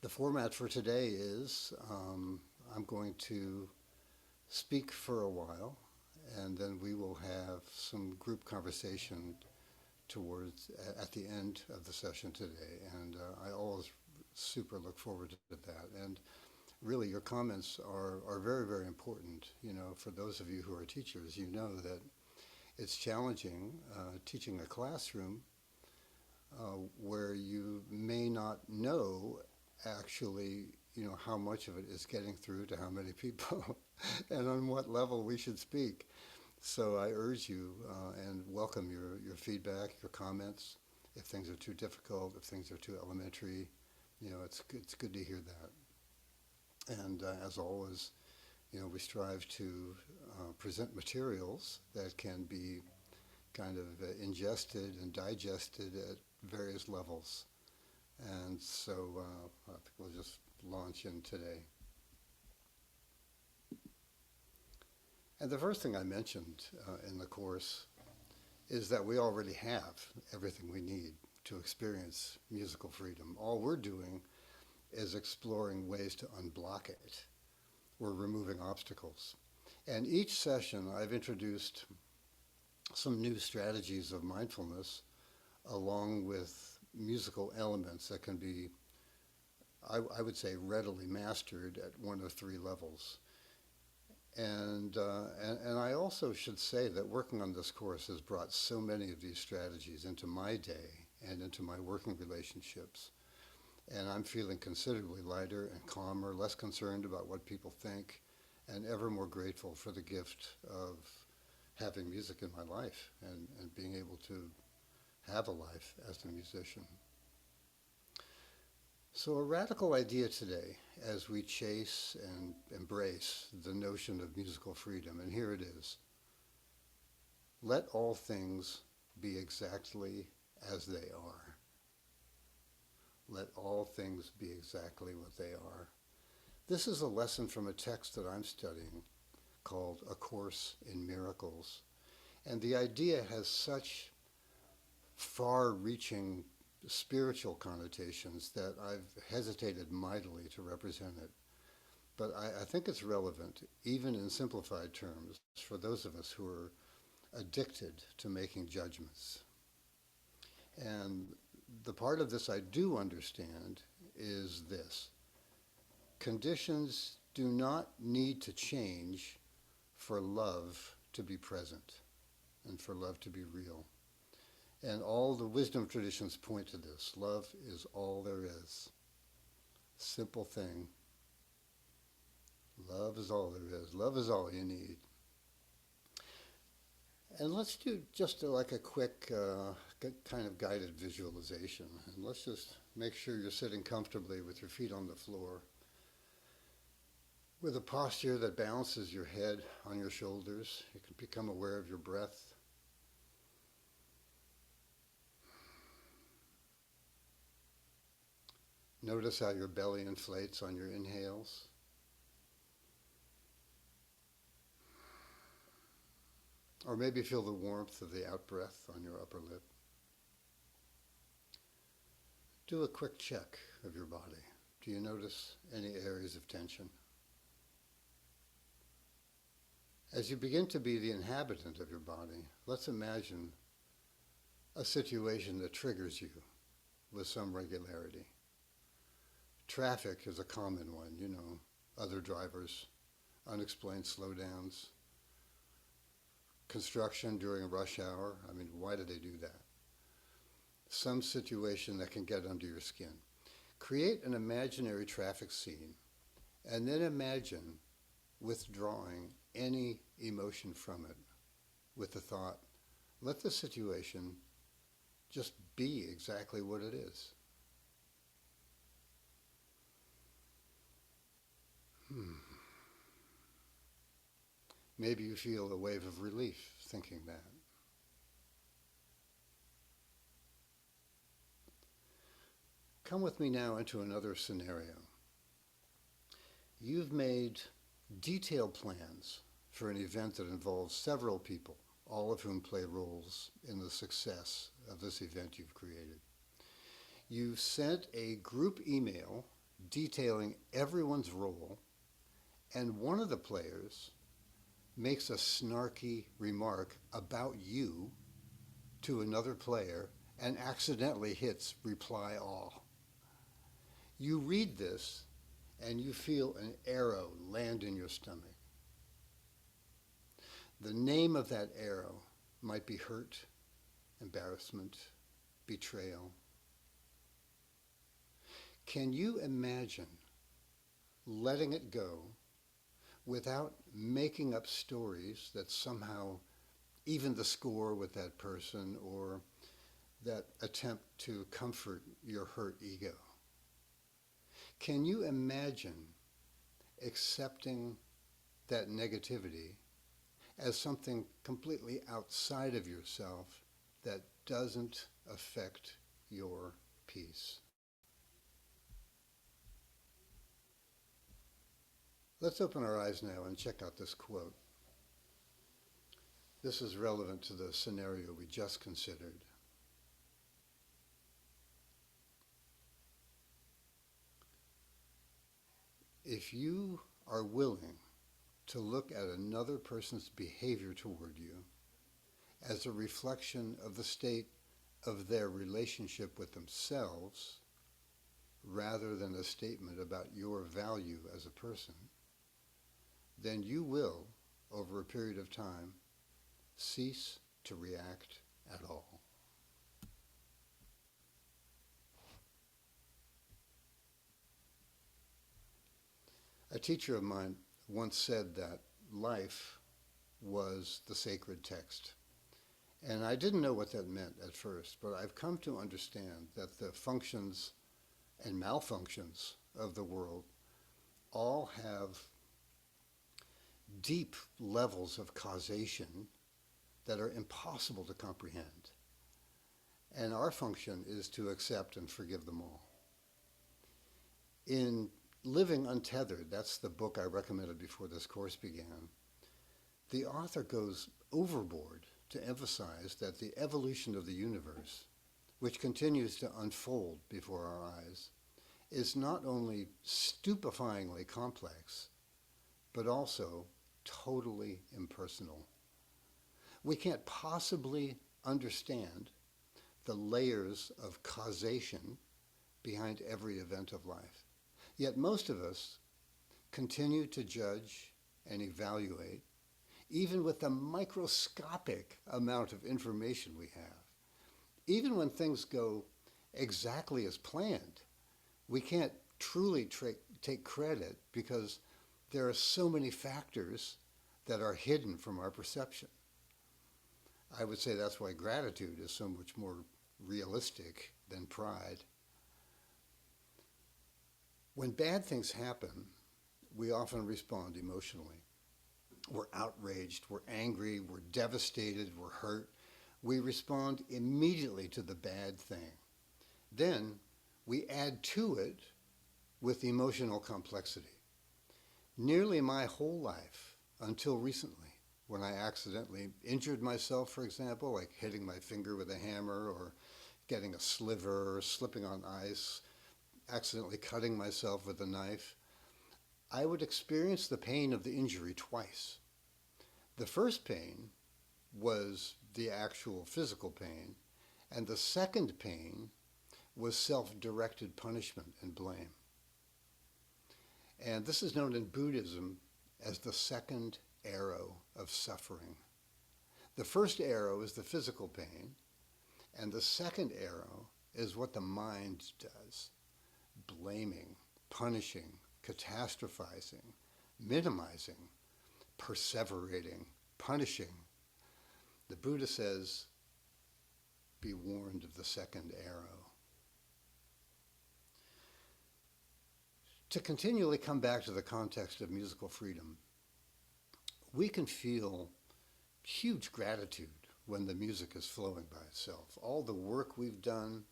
The format for today is I'm going to speak for a while, and then we will have some group conversation towards at the end of the session today. And I always super look forward to that. And really, your comments are very, very important. You know, for those of you who are teachers, you know that it's challenging teaching a classroom where you may not know actually, you know, how much of it is getting through to how many people and on what level we should speak. So I urge you and welcome your feedback, your comments. If things are too difficult, if things are too elementary, you know, it's good to hear that. And as always, you know, we strive to present materials that can be kind of ingested and digested at various levels. And so I think we'll just launch in today. And the first thing I mentioned in the course is that we already have everything we need to experience musical freedom. All we're doing is exploring ways to unblock it. We're removing obstacles. And each session I've introduced some new strategies of mindfulness along with musical elements that can be, I would say, readily mastered at one of three levels. And I also should say that working on this course has brought so many of these strategies into my day and into my working relationships. And I'm feeling considerably lighter and calmer, less concerned about what people think, and ever more grateful for the gift of having music in my life and being able to have a life as a musician. So a radical idea today as we chase and embrace the notion of musical freedom, and here it is. Let all things be exactly as they are. Let all things be exactly what they are. This is a lesson from a text that I'm studying called A Course in Miracles. And the idea has such far-reaching spiritual connotations that I've hesitated mightily to represent it. But I think it's relevant, even in simplified terms, for those of us who are addicted to making judgments. And the part of this I do understand is this. Conditions do not need to change for love to be present and for love to be real. And all the wisdom traditions point to this. Love is all there is. Simple thing. Love is all there is. Love is all you need. And let's do just like a quick kind of guided visualization. And let's just make sure you're sitting comfortably with your feet on the floor, with a posture that balances your head on your shoulders. You can become aware of your breath. Notice how your belly inflates on your inhales. Or maybe feel the warmth of the out-breath on your upper lip. Do a quick check of your body. Do you notice any areas of tension? As you begin to be the inhabitant of your body, let's imagine a situation that triggers you with some regularity. Traffic is a common one, you know, other drivers, unexplained slowdowns, construction during a rush hour. I mean, why do they do that? Some situation that can get under your skin. Create an imaginary traffic scene and then imagine withdrawing any emotion from it with the thought, let the situation just be exactly what it is. Maybe you feel a wave of relief thinking that. Come with me now into another scenario. You've made detailed plans for an event that involves several people, all of whom play roles in the success of this event you've created. You've sent a group email detailing everyone's role, and one of the players makes a snarky remark about you to another player and accidentally hits reply all. You read this and you feel an arrow land in your stomach. The name of that arrow might be hurt, embarrassment, betrayal. Can you imagine letting it go without making up stories that somehow even the score with that person or that attempt to comfort your hurt ego? Can you imagine accepting that negativity as something completely outside of yourself that doesn't affect your peace? Let's open our eyes now and check out this quote. This is relevant to the scenario we just considered. If you are willing to look at another person's behavior toward you as a reflection of the state of their relationship with themselves, rather than a statement about your value as a person, then you will, over a period of time, cease to react at all. A teacher of mine once said that life was the sacred text. And I didn't know what that meant at first, but I've come to understand that the functions and malfunctions of the world all have deep levels of causation that are impossible to comprehend. And our function is to accept and forgive them all. In Living Untethered, that's the book I recommended before this course began, the author goes overboard to emphasize that the evolution of the universe, which continues to unfold before our eyes, is not only stupefyingly complex, but also totally impersonal. We can't possibly understand the layers of causation behind every event of life. Yet most of us continue to judge and evaluate, even with the microscopic amount of information we have. Even when things go exactly as planned, we can't truly take credit because there are so many factors that are hidden from our perception. I would say that's why gratitude is so much more realistic than pride. When bad things happen, we often respond emotionally. We're outraged, we're angry, we're devastated, we're hurt. We respond immediately to the bad thing. Then we add to it with emotional complexity. Nearly my whole life, until recently, when I accidentally injured myself, for example, like hitting my finger with a hammer or getting a sliver or slipping on ice, accidentally cutting myself with a knife, I would experience the pain of the injury twice. The first pain was the actual physical pain, and the second pain was self-directed punishment and blame. And this is known in Buddhism as the second arrow of suffering. The first arrow is the physical pain, and the second arrow is what the mind does. Blaming, punishing, catastrophizing, minimizing, perseverating, punishing. The Buddha says, be warned of the second arrow. To continually come back to the context of musical freedom, we can feel huge gratitude when the music is flowing by itself. All the work we've done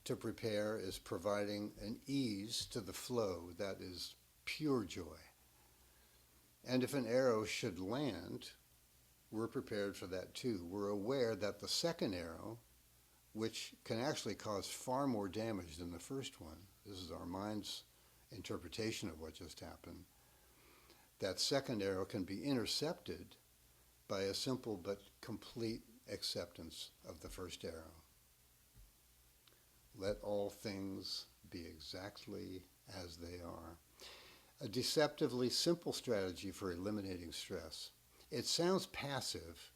to prepare is providing an ease to the flow that is pure joy. And if an arrow should land, we're prepared for that too. We're aware that the second arrow, which can actually cause far more damage than the first one, this is our mind's interpretation of what just happened, that second arrow can be intercepted by a simple but complete acceptance of the first arrow. Let all things be exactly as they are. A deceptively simple strategy for eliminating stress. It sounds passive,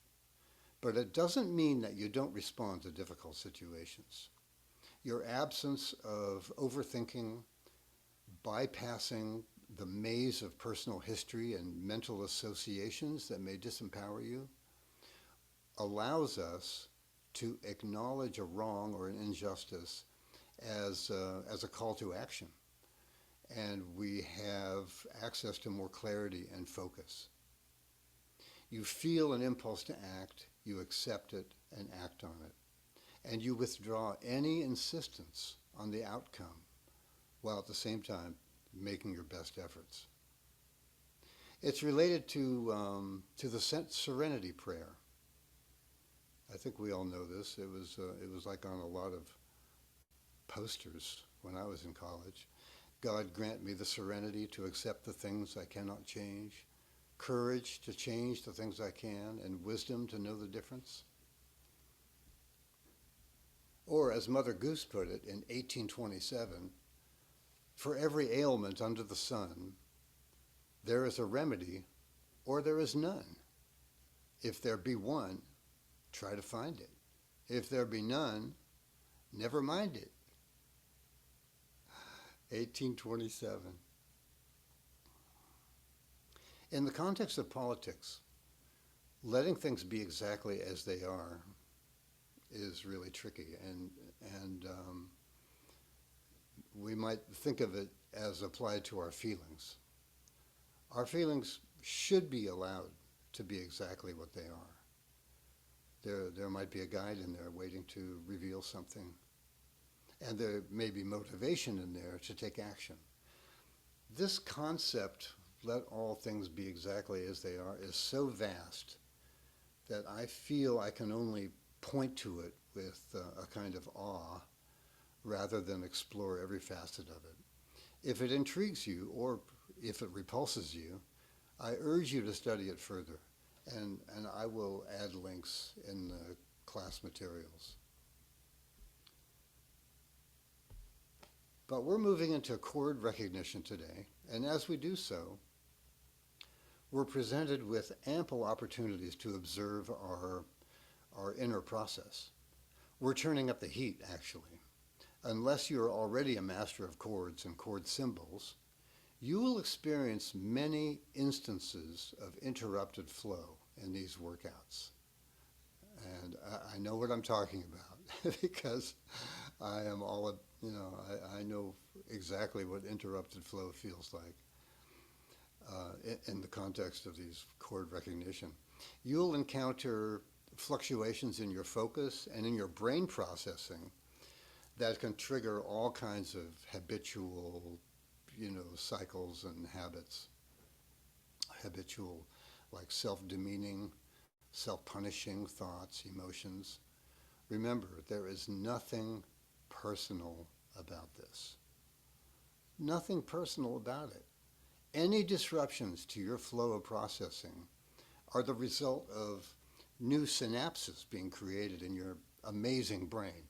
but it doesn't mean that you don't respond to difficult situations. Your absence of overthinking, bypassing the maze of personal history and mental associations that may disempower you, allows us to acknowledge a wrong or an injustice as a call to action. And we have access to more clarity and focus. You feel an impulse to act, you accept it and act on it. And you withdraw any insistence on the outcome, while at the same time making your best efforts. It's related to the Serenity Prayer. I think we all know this. It was like on a lot of posters when I was in college. God grant me the serenity to accept the things I cannot change, courage to change the things I can, and wisdom to know the difference. Or, as Mother Goose put it in 1827, for every ailment under the sun, there is a remedy or there is none. If there be one, try to find it. If there be none, never mind it. 1827. In the context of politics, letting things be exactly as they are is really tricky, and we might think of it as applied to our feelings. Our feelings should be allowed to be exactly what they are. There might be a guide in there waiting to reveal something, and there may be motivation in there to take action. This concept, let all things be exactly as they are, is so vast that I feel I can only point to it with a kind of awe rather than explore every facet of it. If it intrigues you or if it repulses you, I urge you to study it further, and I will add links in the class materials. But we're moving into chord recognition today, and as we do so, we're presented with ample opportunities to observe our inner process. We're turning up the heat, actually. Unless you're already a master of chords and chord symbols, you will experience many instances of interrupted flow in these workouts. And I know what I'm talking about because I am all, I know exactly what interrupted flow feels like in the context of these chord recognition. You'll encounter fluctuations in your focus and in your brain processing that can trigger all kinds of habitual, cycles and habits. Habitual, like self-demeaning, self-punishing thoughts, emotions. Remember, there is nothing personal about this. Nothing personal about it. Any disruptions to your flow of processing are the result of new synapses being created in your amazing brain.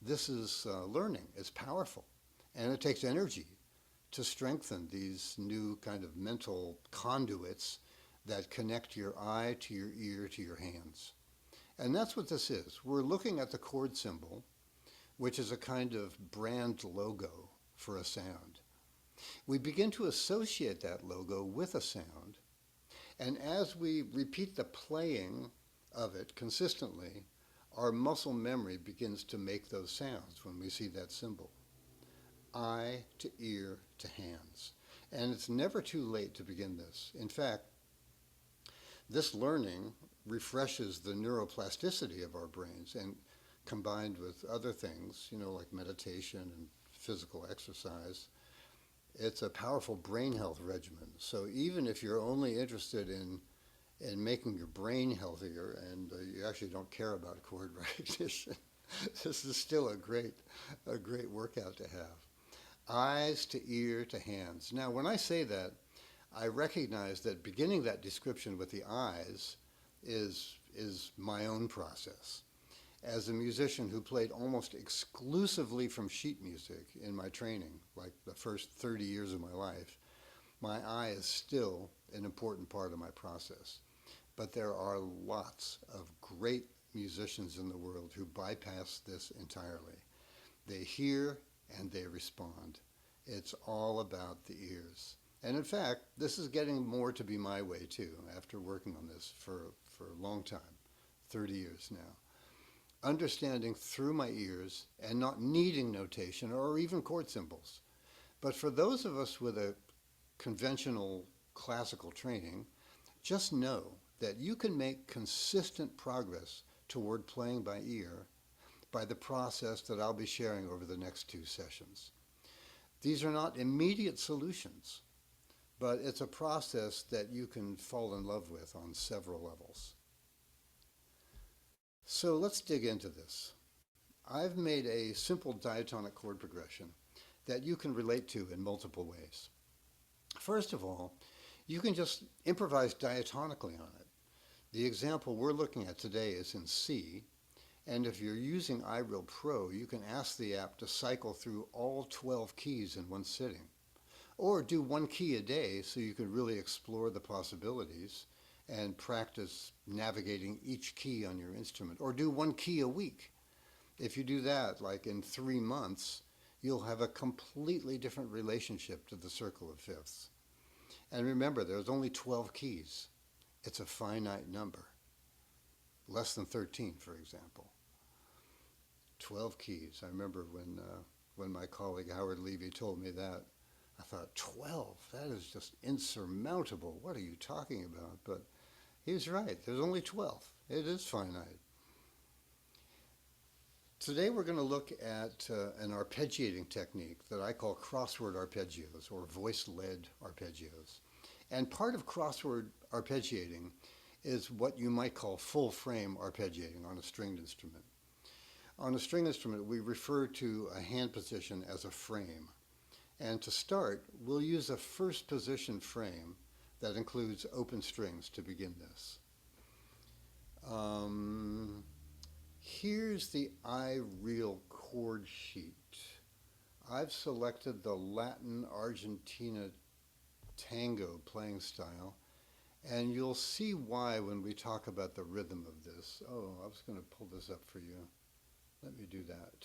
This is learning. It's powerful. And it takes energy to strengthen these new kind of mental conduits that connect your eye to your ear to your hands. And that's what this is. We're looking at the chord symbol, which is a kind of brand logo for a sound. We begin to associate that logo with a sound, and as we repeat the playing of it consistently, our muscle memory begins to make those sounds when we see that symbol. Eye to ear to hands. And it's never too late to begin this. In fact, this learning refreshes the neuroplasticity of our brains, and combined with other things, like meditation and physical exercise, it's a powerful brain health regimen. So even if you're only interested in making your brain healthier and you actually don't care about chord recognition, this is still a great workout to have. eyes to ear to hands. Now, when I say that, I recognize that beginning that description with the eyes is my own process. As a musician who played almost exclusively from sheet music in my training, like the first 30 years of my life, my eye is still an important part of my process. But there are lots of great musicians in the world who bypass this entirely. They hear and they respond. It's all about the ears. And in fact, this is getting more to be my way too, after working on this for a long time, 30 years now. Understanding through my ears and not needing notation or even chord symbols. But for those of us with a conventional classical training, just know that you can make consistent progress toward playing by ear by the process that I'll be sharing over the next two sessions. These are not immediate solutions, but it's a process that you can fall in love with on several levels. So let's dig into this. I've made a simple diatonic chord progression that you can relate to in multiple ways. First of all, you can just improvise diatonically on it. The example we're looking at today is in C, and if you're using iReal Pro, you can ask the app to cycle through all 12 keys in one sitting. Or do one key a day so you can really explore the possibilities and practice navigating each key on your instrument. Or do one key a week. If you do that, like in 3 months, you'll have a completely different relationship to the circle of fifths. And remember, there's only 12 keys. It's a finite number. Less than 13, for example. 12 keys. I remember when my colleague Howard Levy told me that, I thought, 12? That is just insurmountable. What are you talking about? But he was right. There's only 12. It is finite. Today we're going to look at an arpeggiating technique that I call crossword arpeggios or voice-led arpeggios. And part of crossword arpeggiating is what you might call full frame arpeggiating on a stringed instrument. On a string instrument, we refer to a hand position as a frame. And to start, we'll use a first position frame that includes open strings to begin this. Here's the iReal chord sheet. I've selected the Latin Argentina tango playing style, and you'll see why when we talk about the rhythm of this. Oh, I was going to pull this up for you. Let me do that.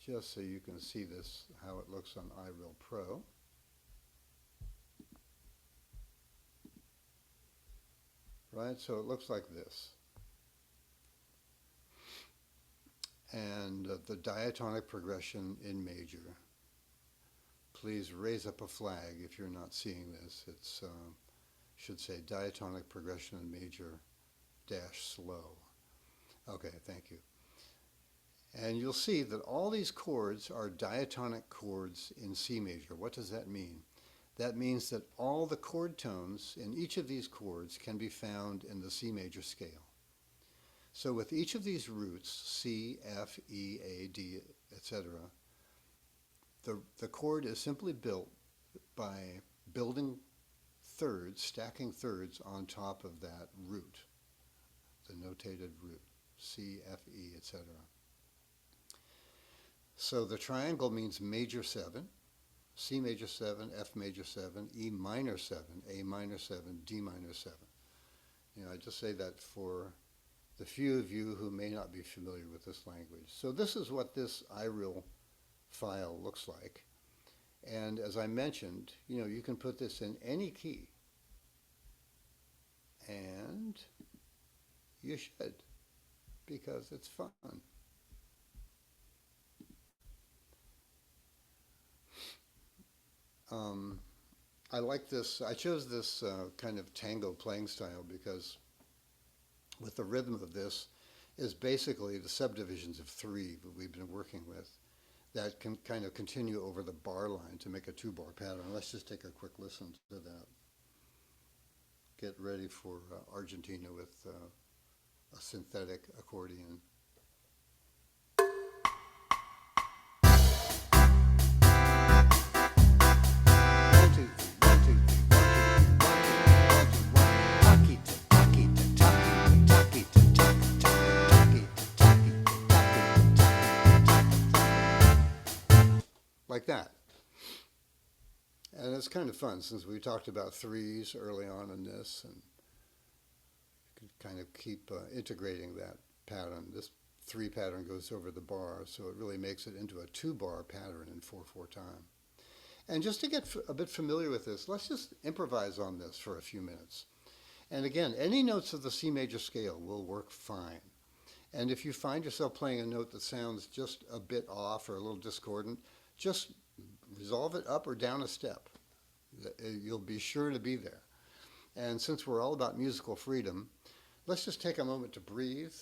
Just so you can see this, how it looks on iReal Pro. Right, so it looks like this. And the diatonic progression in major. Please raise up a flag if you're not seeing this. It's should say diatonic progression in major dash slow. Okay, thank you. And you'll see that all these chords are diatonic chords in C major. What does that mean? That means that all the chord tones in each of these chords can be found in the C major scale. So with each of these roots, C, F, E, A, D, etc., the chord is simply built by building thirds, stacking thirds on top of that root, the notated root, C, F, E, etc. So the triangle means major 7, C major 7, F major 7, E minor 7, A minor 7, D minor 7. You know, I just say that for the few of you who may not be familiar with this language. So this is what this iReal file looks like. And as I mentioned, you know, you can put this in any key. And you should, because it's fun. I like this. I chose this kind of tango playing style because with the rhythm of this is basically the subdivisions of 3 that we've been working with that can kind of continue over the bar line to make a 2-bar pattern. Let's just take a quick listen to that. get ready for Argentina with a synthetic accordion. Like that. And it's kind of fun since we talked about threes early on in this, and you can kind of keep integrating that pattern. This 3 pattern goes over the bar, so it really makes it into a 2-bar pattern in 4/4 time. And just to get a bit familiar with this, let's just improvise on this for a few minutes. And again, any notes of the C major scale will work fine. And if you find yourself playing a note that sounds just a bit off or a little discordant, just resolve it up or down a step. You'll be sure to be there. And since we're all about musical freedom, let's just take a moment to breathe,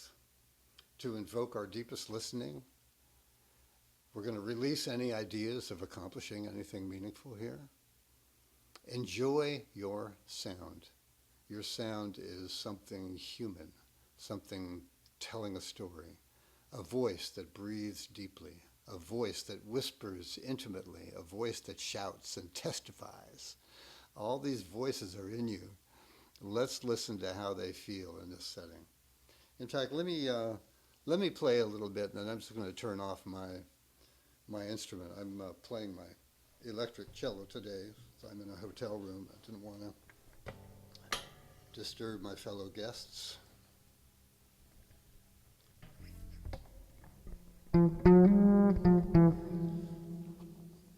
to invoke our deepest listening. We're going to release any ideas of accomplishing anything meaningful here. Enjoy your sound. Your sound is something human, something telling a story, a voice that breathes deeply, a voice that whispers intimately, a voice that shouts and testifies. All these voices are in you. Let's listen to how they feel in this setting. In fact, let me play a little bit, and then I'm just going to turn off my instrument. I'm playing my electric cello today. I'm in a hotel room. I didn't want to disturb my fellow guests.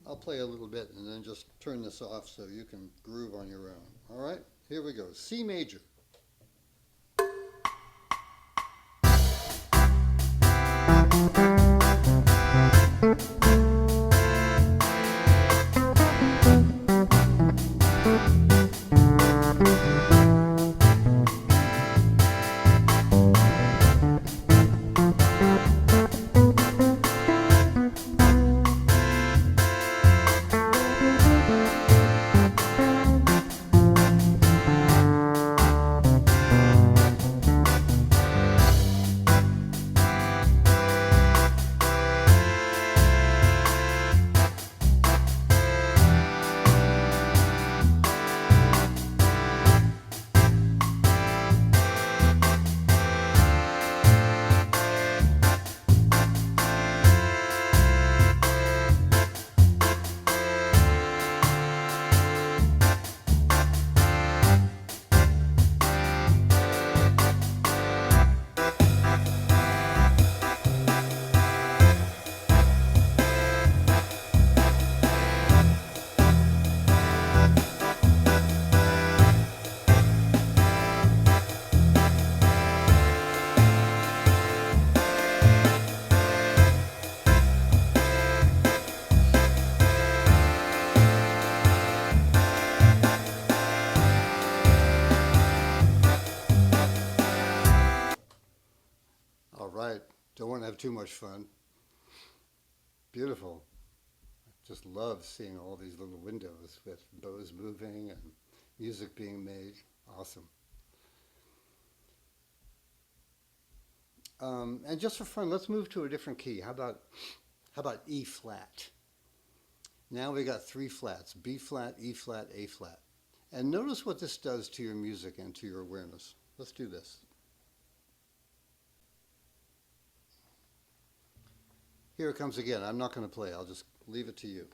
I'll play a little bit and then just turn this off so you can groove on your own. All right, here we go. C major. Don't want to have too much fun. Beautiful. Just love seeing all these little windows with bows moving and music being made. Awesome. And just for fun, let's move to a different key. How about E flat? Now we got 3 flats: B flat, E flat, A flat. And notice what this does to your music and to your awareness. Let's do this. Here it comes again. I'm not going to play. I'll just leave it to you.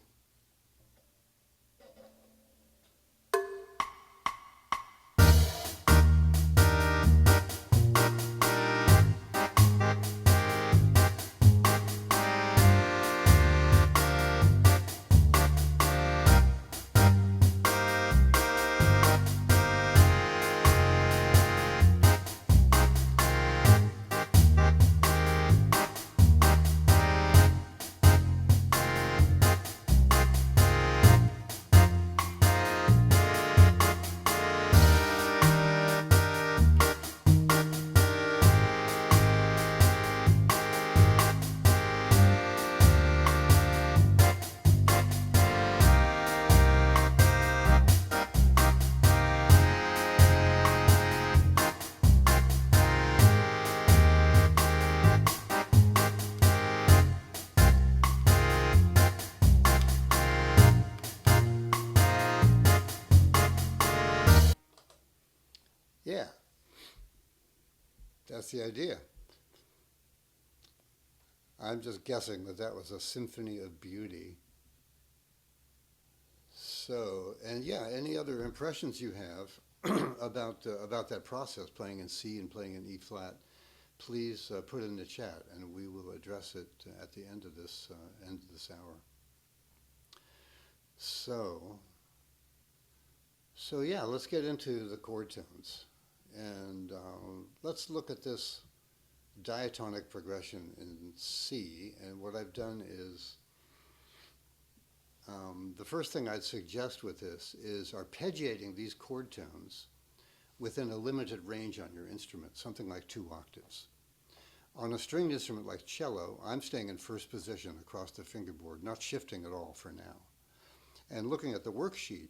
Yeah, that's the idea. I'm just guessing that that was a symphony of beauty. So, and yeah, any other impressions you have about that process, playing in C and playing in E flat, please put it in the chat, and we will address it at the end of this hour. So, so yeah, let's get into the chord tones, and let's look at this diatonic progression in C. And what I've done is the first thing I'd suggest with this is arpeggiating these chord tones within a limited range on your instrument, something like 2 octaves. On a stringed instrument like cello, I'm staying in first position across the fingerboard, not shifting at all for now. And looking at the worksheet,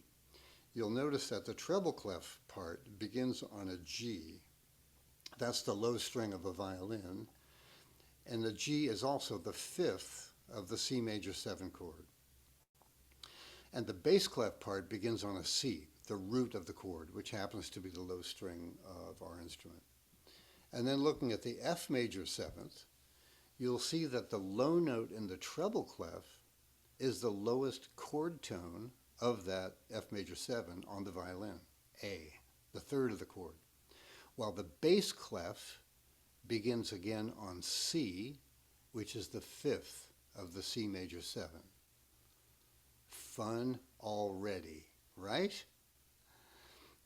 you'll notice that the treble clef part begins on a G. That's the low string of a violin. And the G is also the 5th of the C major 7 chord. And the bass clef part begins on a C, the root of the chord, which happens to be the low string of our instrument. And then looking at the F major 7th, you'll see that the low note in the treble clef is the lowest chord tone of that F major 7 on the violin, A, the 3rd of the chord. While the bass clef begins again on C, which is the 5th of the C major 7. Fun already, right?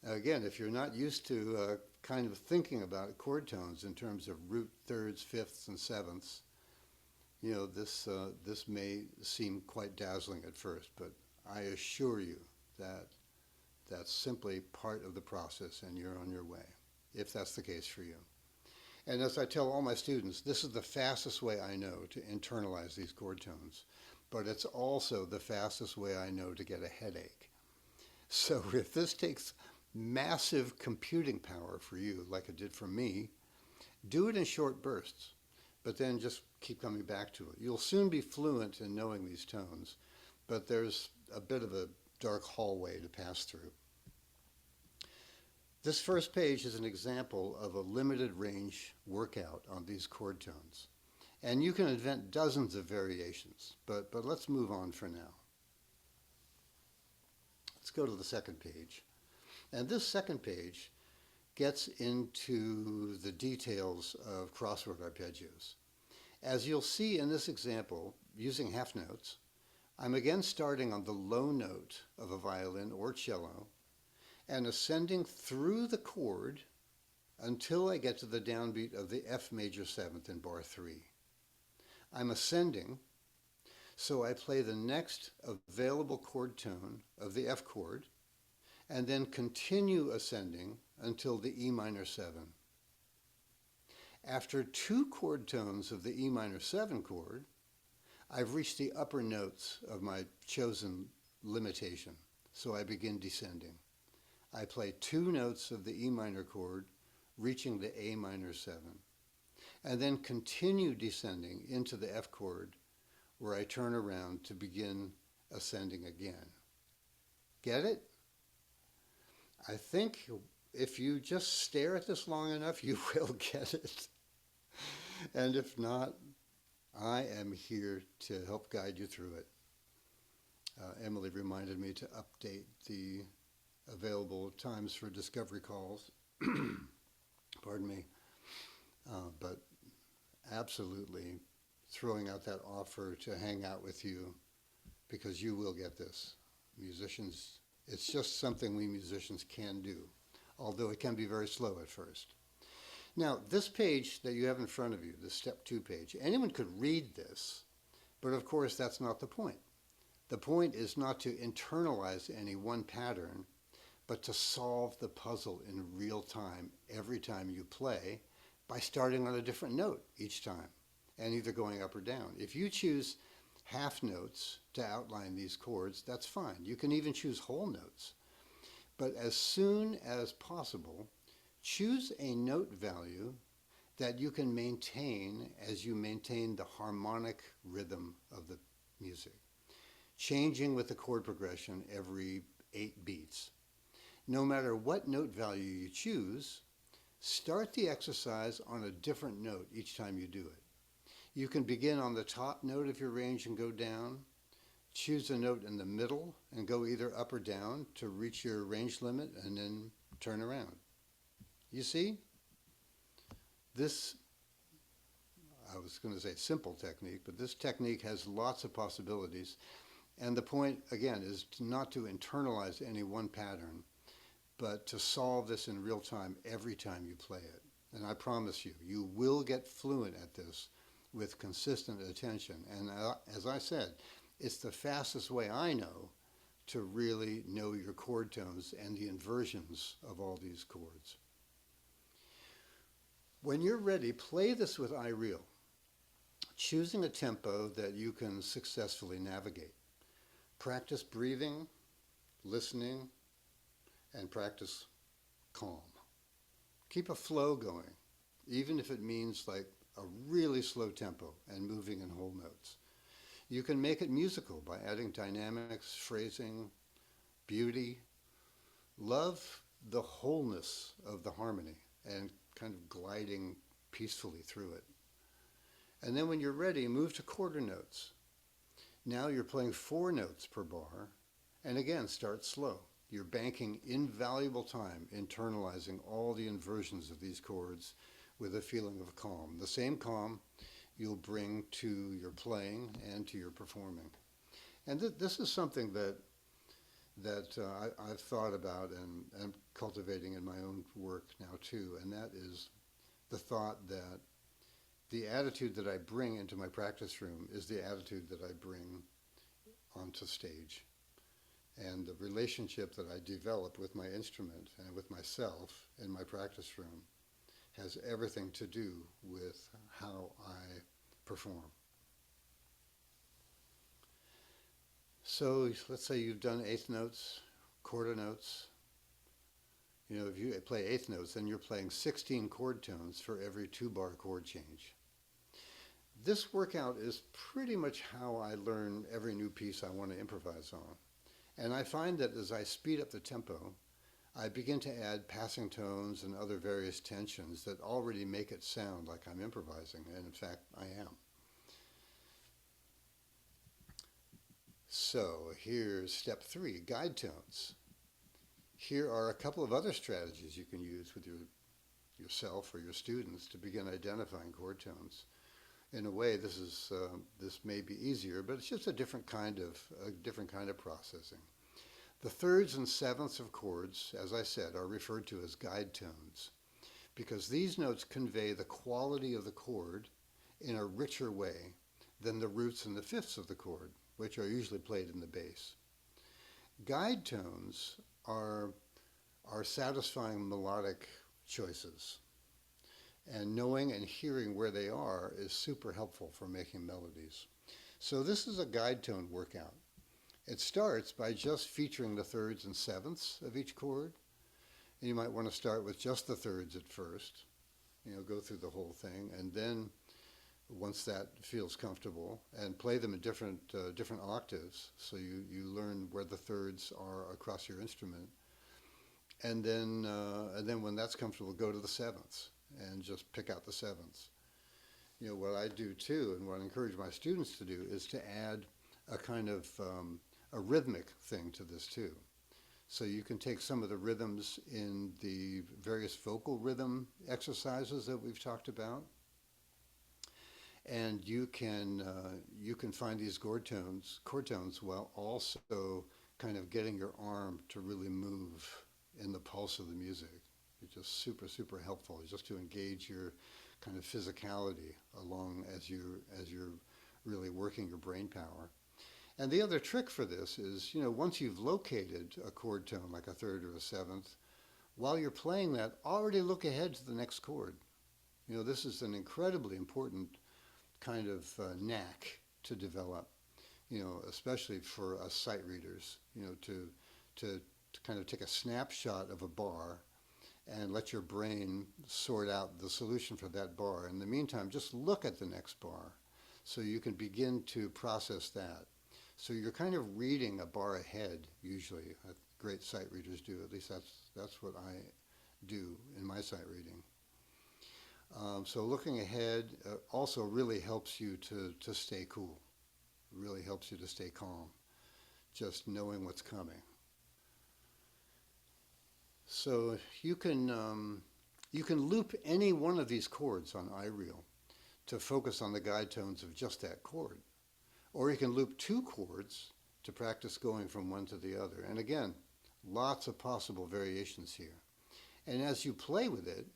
Again, if you're not used to kind of thinking about chord tones in terms of root, 3rds, 5ths, and 7ths, you know, this may seem quite dazzling at first, but I assure you that that's simply part of the process and you're on your way, if that's the case for you. And as I tell all my students, this is the fastest way I know to internalize these chord tones, but it's also the fastest way I know to get a headache. So if this takes massive computing power for you, like it did for me, do it in short bursts, but then just keep coming back to it. You'll soon be fluent in knowing these tones, but there's a bit of a dark hallway to pass through. This first page is an example of a limited range workout on these chord tones. And you can invent dozens of variations, but let's move on for now. Let's go to the second page. And this second page gets into the details of crossword arpeggios. As you'll see in this example, using half notes, I'm again starting on the low note of a violin or cello and ascending through the chord until I get to the downbeat of the F major 7th in bar 3. I'm ascending, so I play the next available chord tone of the F chord, and then continue ascending until the E minor 7. After 2 chord tones of the E minor 7 chord, I've reached the upper notes of my chosen limitation, so I begin descending. I play 2 notes of the E minor chord, reaching the A minor 7, and then continue descending into the F chord, where I turn around to begin ascending again. Get it? I think if you just stare at this long enough, you will get it. And if not, I am here to help guide you through it. Emily reminded me to update the available times for discovery calls. Pardon me. But absolutely throwing out that offer to hang out with you, because you will get this. Musicians, it's just something we musicians can do, although it can be very slow at first. Now, this page that you have in front of you, the step 2 page, anyone could read this, but of course that's not the point. The point is not to internalize any one pattern, but to solve the puzzle in real time every time you play by starting on a different note each time and either going up or down. If you choose half notes to outline these chords, that's fine. You can even choose whole notes. But as soon as possible, choose a note value that you can maintain as you maintain the harmonic rhythm of the music, changing with the chord progression every 8 beats. No matter what note value you choose, start the exercise on a different note each time you do it. You can begin on the top note of your range and go down. Choose a note in the middle and go either up or down to reach your range limit and then turn around. You see? This, I was going to say simple technique, but this technique has lots of possibilities. And the point, again, is not to internalize any one pattern, but to solve this in real time every time you play it. And I promise you, you will get fluent at this with consistent attention. And as I said, it's the fastest way I know to really know your chord tones and the inversions of all these chords. When you're ready, play this with iReal, choosing a tempo that you can successfully navigate. Practice breathing, listening, and practice calm. Keep a flow going, even if it means like a really slow tempo and moving in whole notes. You can make it musical by adding dynamics, phrasing, beauty. Love the wholeness of the harmony and kind of gliding peacefully through it. And then when you're ready, move to quarter notes. Now you're playing 4 notes per bar, and again, start slow. You're banking invaluable time, internalizing all the inversions of these chords with a feeling of calm. The same calm you'll bring to your playing and to your performing. And this is something that I've thought about and cultivating in my own work now too, and that is the thought that the attitude that I bring into my practice room is the attitude that I bring onto stage. And the relationship that I develop with my instrument and with myself in my practice room has everything to do with how I perform. So let's say you've done eighth notes, quarter notes. You know, if you play eighth notes, then you're playing 16 chord tones for every 2-bar chord change. This workout is pretty much how I learn every new piece I want to improvise on. And I find that as I speed up the tempo, I begin to add passing tones and other various tensions that already make it sound like I'm improvising, and in fact, I am. So here's step 3, guide tones. Here are a couple of other strategies you can use with yourself or your students to begin identifying chord tones. In a way, this may be easier, but it's just a different kind of processing. The thirds and sevenths of chords, as I said, are referred to as guide tones because these notes convey the quality of the chord in a richer way than the roots and the fifths of the chord, which are usually played in the bass. Guide tones are satisfying melodic choices, and knowing and hearing where they are is super helpful for making melodies. So this is a guide tone workout. It starts by just featuring the thirds and sevenths of each chord. And you might want to start with just the thirds at first, go through the whole thing, and then once that feels comfortable, and play them in different octaves, so you learn where the thirds are across your instrument. And then when that's comfortable, go to the sevenths and just pick out the sevenths. What I do too, and what I encourage my students to do, is to add a kind of a rhythmic thing to this too. So you can take some of the rhythms in the various vocal rhythm exercises that we've talked about, and you can find these chord tones while also kind of getting your arm to really move in the pulse of the music. It's just super, super helpful just to engage your kind of physicality along as you're really working your brain power. And the other trick for this is, once you've located a chord tone like a third or a seventh, while you're playing that, already look ahead to the next chord. This is an incredibly important kind of knack to develop, especially for us sight readers, to kind of take a snapshot of a bar and let your brain sort out the solution for that bar. In the meantime, just look at the next bar so you can begin to process that. So you're kind of reading a bar ahead, usually. It great sight readers do. At least that's what I do in my sight reading. So looking ahead also really helps you to stay cool, really helps you to stay calm, just knowing what's coming. So you can loop any one of these chords on iReal to focus on the guide tones of just that chord. Or you can loop two chords to practice going from one to the other. And again, lots of possible variations here. And as you play with it,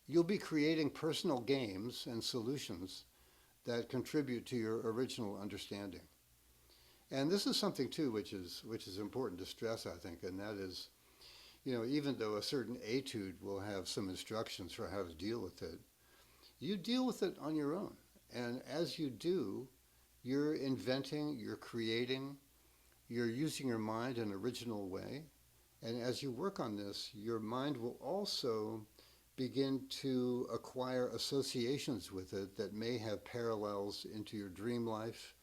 you'll be creating personal games and solutions that contribute to your original understanding. And this is something too which is important to stress, I think, and that is, even though a certain etude will have some instructions for how to deal with it, you deal with it on your own. And as you do, you're inventing, you're creating, you're using your mind in an original way. And as you work on this, your mind will also begin to acquire associations with it that may have parallels into your dream life,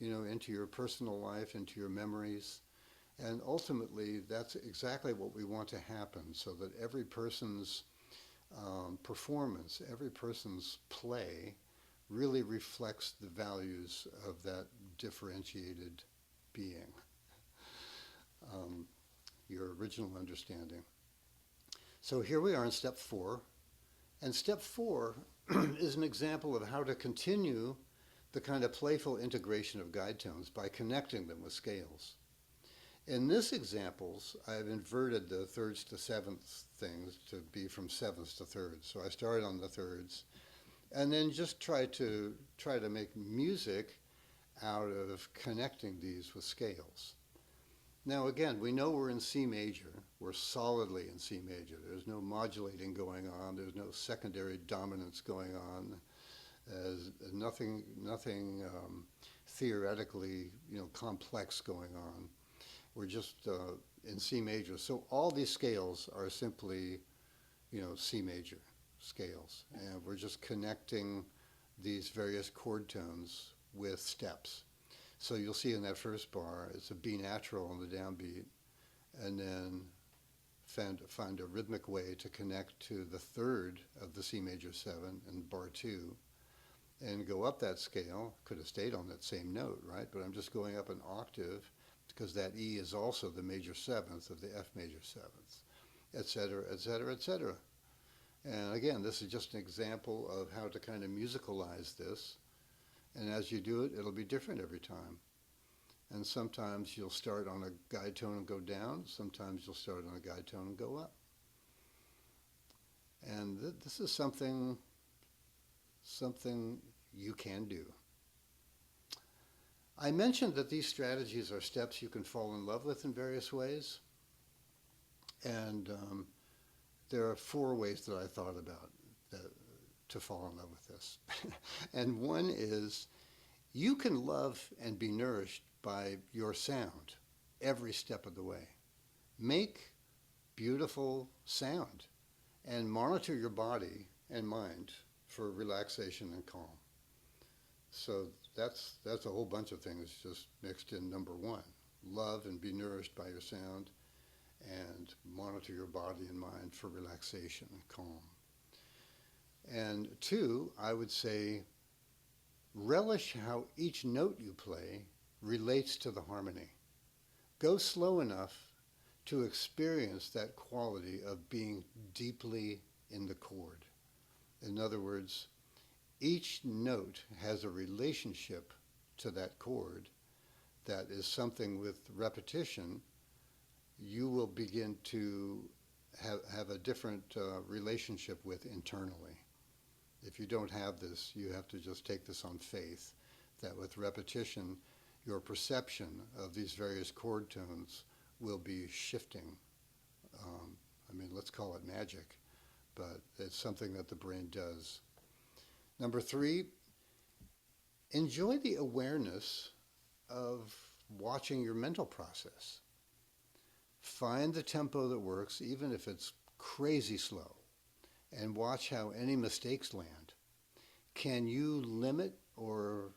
into your personal life, into your memories. And ultimately, that's exactly what we want to happen, so that every person's performance, every person's play really reflects the values of that differentiated being, your original understanding. So here we are in step 4, and step 4 is an example of how to continue the kind of playful integration of guide tones by connecting them with scales. In this examples, I've inverted the thirds to sevenths things to be from sevenths to thirds. So I started on the thirds, and then just try to make music out of connecting these with scales. Now again, we know we're in C major. We're solidly in C major. There's no modulating going on. There's no secondary dominance going on. There's nothing theoretically complex going on. We're just in C major. So all these scales are simply C major scales, and we're just connecting these various chord tones with steps. So you'll see in that first bar, it's a B natural on the downbeat, and then find a rhythmic way to connect to the third of the C major 7 in bar 2, and go up that scale. Could have stayed on that same note, right? But I'm just going up an octave, because that E is also the major 7th of the F major 7th, et cetera, et cetera, et cetera. And again, this is just an example of how to kind of musicalize this. And as you do it, it'll be different every time. And sometimes you'll start on a guide tone and go down. Sometimes you'll start on a guide tone and go up. And this is something you can do. I mentioned that these strategies are steps you can fall in love with in various ways. And there are 4 ways that I thought about to fall in love with this. And one is, you can love and be nourished by your sound every step of the way. Make beautiful sound and monitor your body and mind for relaxation and calm. So that's a whole bunch of things just mixed in number 1. Love and be nourished by your sound, and monitor your body and mind for relaxation and calm. And 2, I would say, relish how each note you play relates to the harmony. Go slow enough to experience that quality of being deeply in the chord. In other words, each note has a relationship to that chord that is something with repetition you will begin to have a different relationship with internally. If you don't have this, you have to just take this on faith, that with repetition, your perception of these various chord tones will be shifting. Let's call it magic, but it's something that the brain does. Number 3, enjoy the awareness of watching your mental process. Find the tempo that works, even if it's crazy slow, and watch how any mistakes land. Can you limit or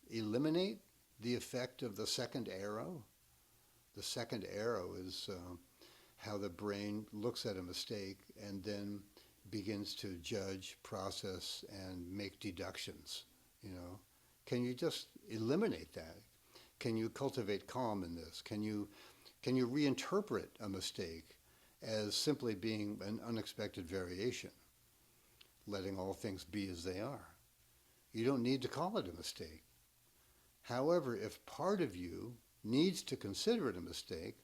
eliminate the effect of the second arrow The second arrow is how the brain looks at a mistake and then begins to judge, process, and make deductions. You know, can you just eliminate that? Can you cultivate calm in this? Can you reinterpret a mistake as simply being an unexpected variation, letting all things be as they are? You don't need to call it a mistake. However, if part of you needs to consider it a mistake,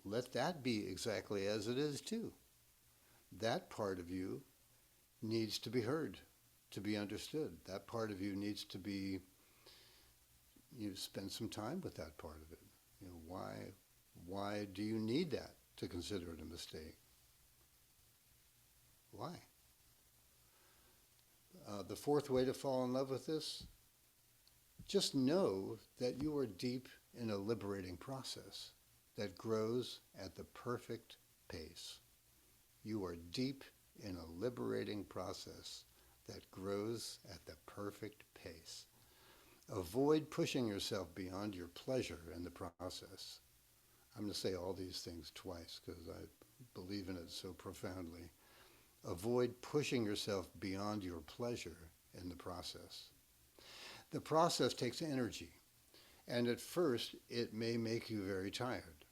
let that be exactly as it is too. That part of you needs to be heard, to be understood. That part of you needs to be, you spend some time with that part of it. You know, why do you need that to consider it a mistake? Why? The fourth way to fall in love with this, just know that you are deep in a liberating process that grows at the perfect pace. You are deep in a liberating process that grows at the perfect pace. Avoid pushing yourself beyond your pleasure in the process. I'm going to say all these things twice because I believe in it so profoundly. Avoid pushing yourself beyond your pleasure in the process. The process takes energy, and at first it may make you very tired.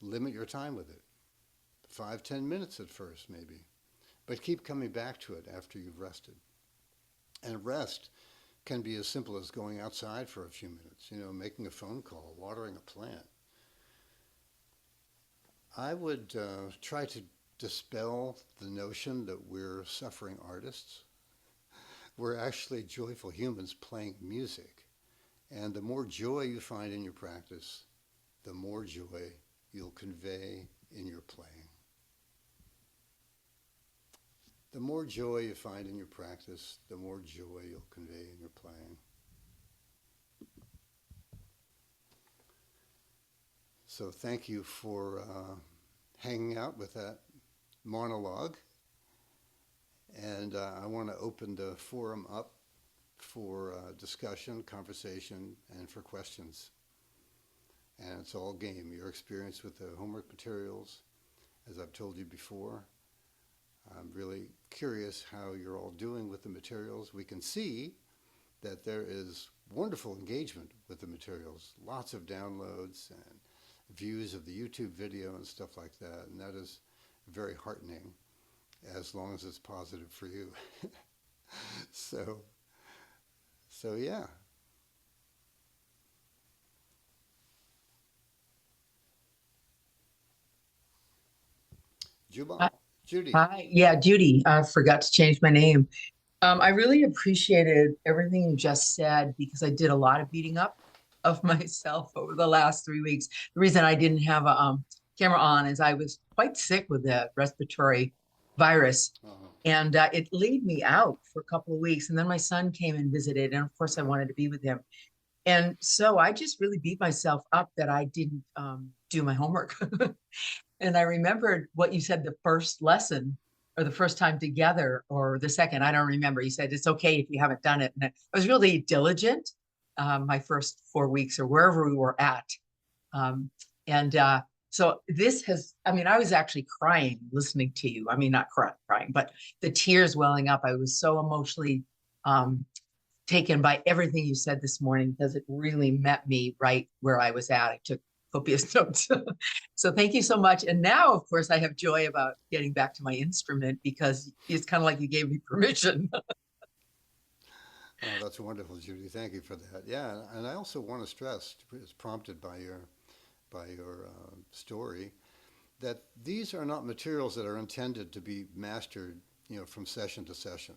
Limit your time with it. 5-10 minutes at first, maybe. But keep coming back to it after you've rested. And rest can be as simple as going outside for a few minutes, making a phone call, watering a plant. I would try to dispel the notion that we're suffering artists. We're actually joyful humans playing music. And the more joy you find in your practice, the more joy you'll convey in your playing. The more joy you find in your practice, the more joy you'll convey in your playing. So thank you for hanging out with that monologue. And I want to open the forum up for discussion, conversation, and for questions. And it's all game. Your experience with the homework materials, as I've told you before. I'm really curious how you're all doing with the materials. We can see that there is wonderful engagement with the materials, lots of downloads and views of the YouTube video and stuff like that, and that is very heartening as long as it's positive for you. so yeah. Jubal, Judy. Hi, yeah, Judy. I forgot to change my name. I really appreciated everything you just said because I did a lot of beating up of myself over the last 3 weeks. The reason I didn't have a camera on is I was quite sick with the respiratory virus, Uh-huh. and it laid me out for a couple of weeks. And then my son came and visited, and of course, I wanted to be with him. And so I just really beat myself up that I didn't do my homework. And I remembered what you said the first lesson or the first time together or the second, I don't remember. You said it's okay if you haven't done it. And I was really diligent my first 4 weeks or wherever we were at. Um, and so this has, I mean, I was actually crying listening to you. I mean, not crying, but the tears welling up. I was so emotionally um, taken by everything you said this morning because it really met me right where I was at. I took copious notes. So thank you so much. And now, of course, I have joy about getting back to my instrument because it's kind of like you gave me permission. Oh, that's wonderful, Judy. Thank you for that. Yeah, and I also want to stress, as prompted by your story, that these are not materials that are intended to be mastered, from session to session.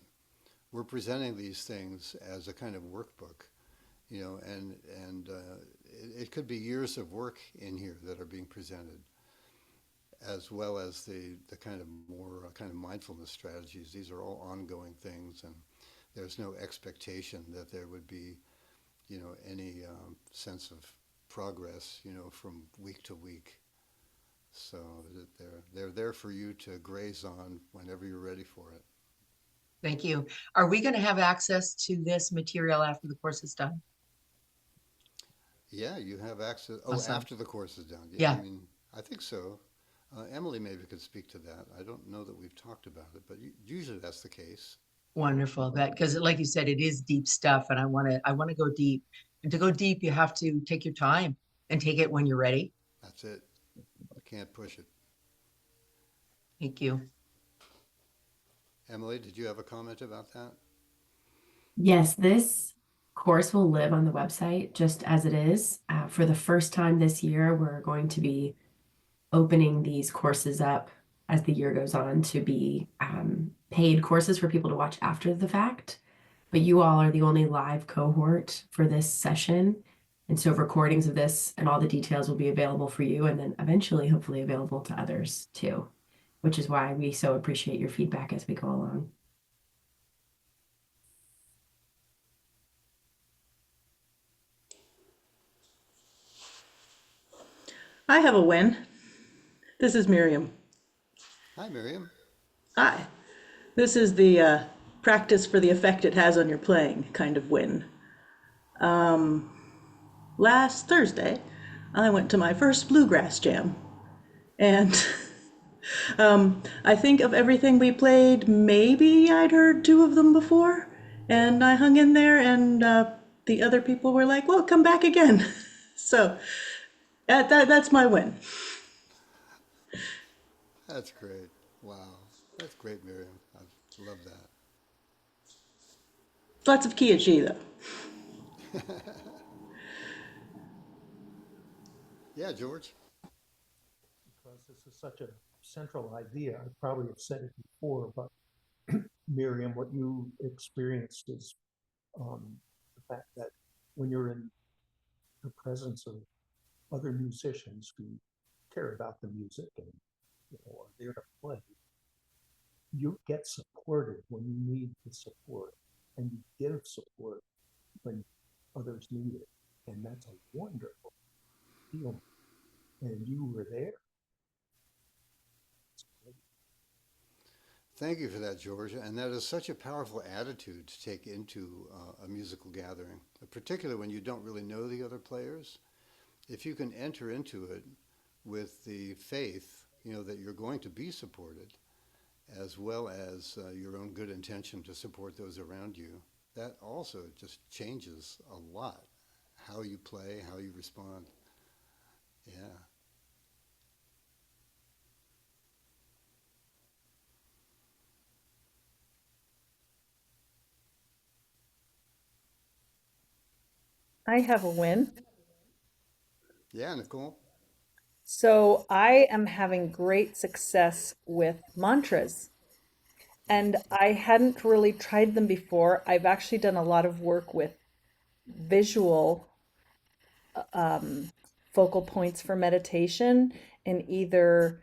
We're presenting these things as a kind of workbook, and it could be years of work in here that are being presented, as well as the kind of more kind of mindfulness strategies. These are all ongoing things, and there's no expectation that there would be, any sense of progress, from week to week. So they're there for you to graze on whenever you're ready for it. Thank you. Are we going to have access to this material after the course is done? Yeah, you have access. Oh, Awesome. after the course is done. Yeah, I Yeah, mean, I think so. Emily maybe could speak to that. I don't know that we've talked about it, but usually that's the case. wonderful. That because like you said, it is deep stuff, and I want to go deep. And to go deep, you have to take your time and take it when you're ready. That's it. Can't push it. Thank you. Emily, did you have a comment about that? Yes, this course will live on the website just as it is. For the first time this year, we're going to be opening these courses up as the year goes on to be paid courses for people to watch after the fact. But you all are the only live cohort for this session. And so recordings of this and all the details will be available for you and then eventually, hopefully, available to others too, which is why we so appreciate your feedback as we go along. I have a win. This is Miriam. Hi, Miriam. Hi. This is the practice for the effect it has on your playing kind of win. Last Thursday, I went to my first bluegrass jam. And I think of everything we played, maybe I'd heard two of them before. And I hung in there, and the other people were like, well, come back again. So that's my win. That's great. Wow. That's great, Miriam. I love Lots of key at G, though. that. Yeah, George. because this is such a central idea. I probably have said it before, but Miriam, what you experienced is the fact that when you're in the presence of other musicians who care about the music and are there to play, you get supported when you need the support, and you give support when others need it, and that's a wonderful feeling. And you were there. It's great. Thank you for that, George. And that is such a powerful attitude to take into a musical gathering, particularly when you don't really know the other players. If you can enter into it with the faith, that you're going to be supported, as well as your own good intention to support those around you, that also just changes a lot how you play, how you respond. Yeah. I have a win. Yeah, Nicole. So I am having great success with mantras. And I hadn't really tried them before. I've actually done a lot of work with visual um, focal points for meditation, and either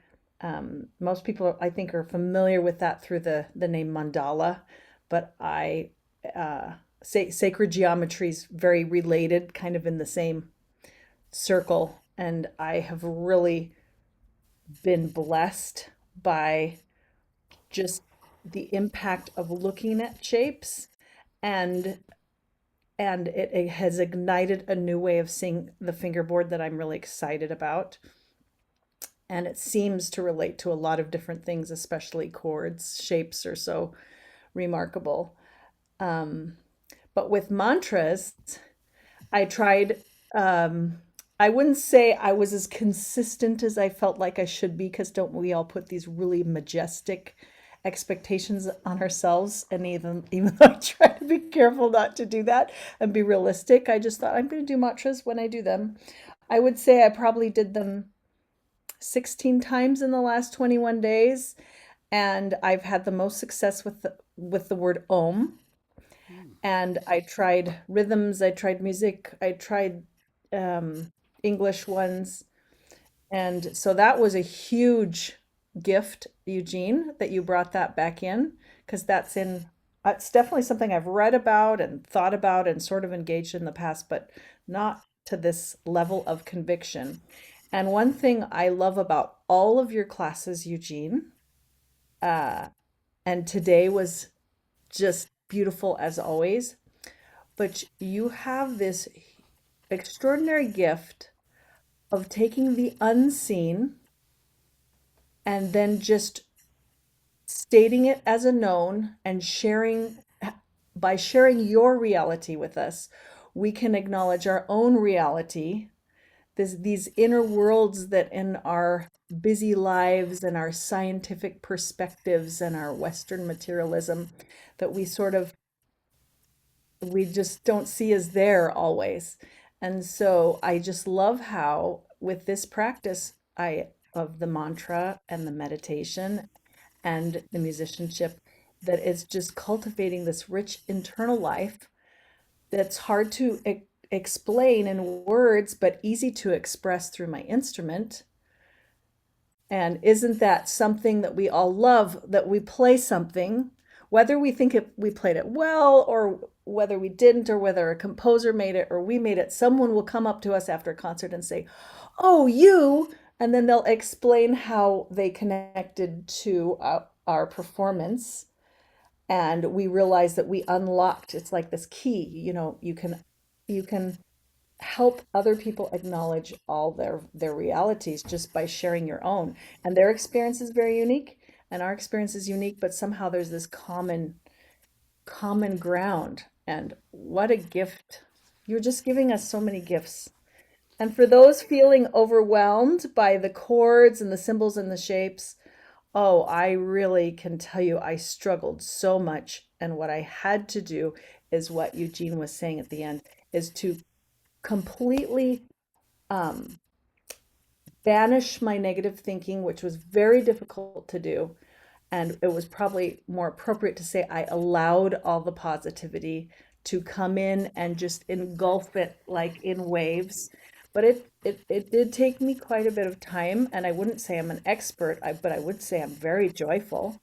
most people I think are familiar with that through the name mandala, but I say sacred geometry is very related, kind of in the same circle, and I have really been blessed by just the impact of looking at shapes, and it has ignited a new way of seeing the fingerboard that I'm really excited about. And it seems to relate to a lot of different things, especially chords. Shapes are so remarkable. Um, but with mantras, I tried, um, I wouldn't say I was as consistent as I felt like I should be, because don't we all put these really majestic expectations on ourselves? And even though I try to be careful not to do that and be realistic, I just thought I'm going to do mantras when I do them. I would say I probably did them 16 times in the last 21 days, and I've had the most success with the word om. Hmm. And I tried rhythms, I tried music, I tried um, English ones. And so that was a huge gift, Eugene, that you brought that back in, because it's definitely something I've read about and thought about and sort of engaged in the past, but not to this level of conviction. And one thing I love about all of your classes, Eugene, uh, and today was just beautiful as always, but you have this extraordinary gift of taking the unseen and then just stating it as a known and sharing. By sharing your reality with us, we can acknowledge our own reality, these inner worlds that in our busy lives and our scientific perspectives and our Western materialism that we just don't see as there always. And so I just love how with this practice I of the mantra and the meditation and the musicianship, that it's just cultivating this rich internal life that's hard to explain in words, but easy to express through my instrument. And isn't that something that we all love, that we play something, whether we think we played it well or whether we didn't, or whether a composer made it or we made it, someone will come up to us after a concert and say, "Oh, you," and then they'll explain how they connected to our performance. And we realize that we unlocked, it's like this key, you can help other people acknowledge all their realities just by sharing your own. And their experience is very unique and our experience is unique, but somehow there's this common ground. And what a gift. You're just giving us so many gifts. And for those feeling overwhelmed by the chords and the symbols and the shapes, oh, I really can tell you I struggled so much. And what I had to do is what Eugene was saying at the end, is to completely banish my negative thinking, which was very difficult to do. And it was probably more appropriate to say I allowed all the positivity to come in and just engulf it like in waves. But it did take me quite a bit of time, and I wouldn't say I'm an expert, but I would say I'm very joyful.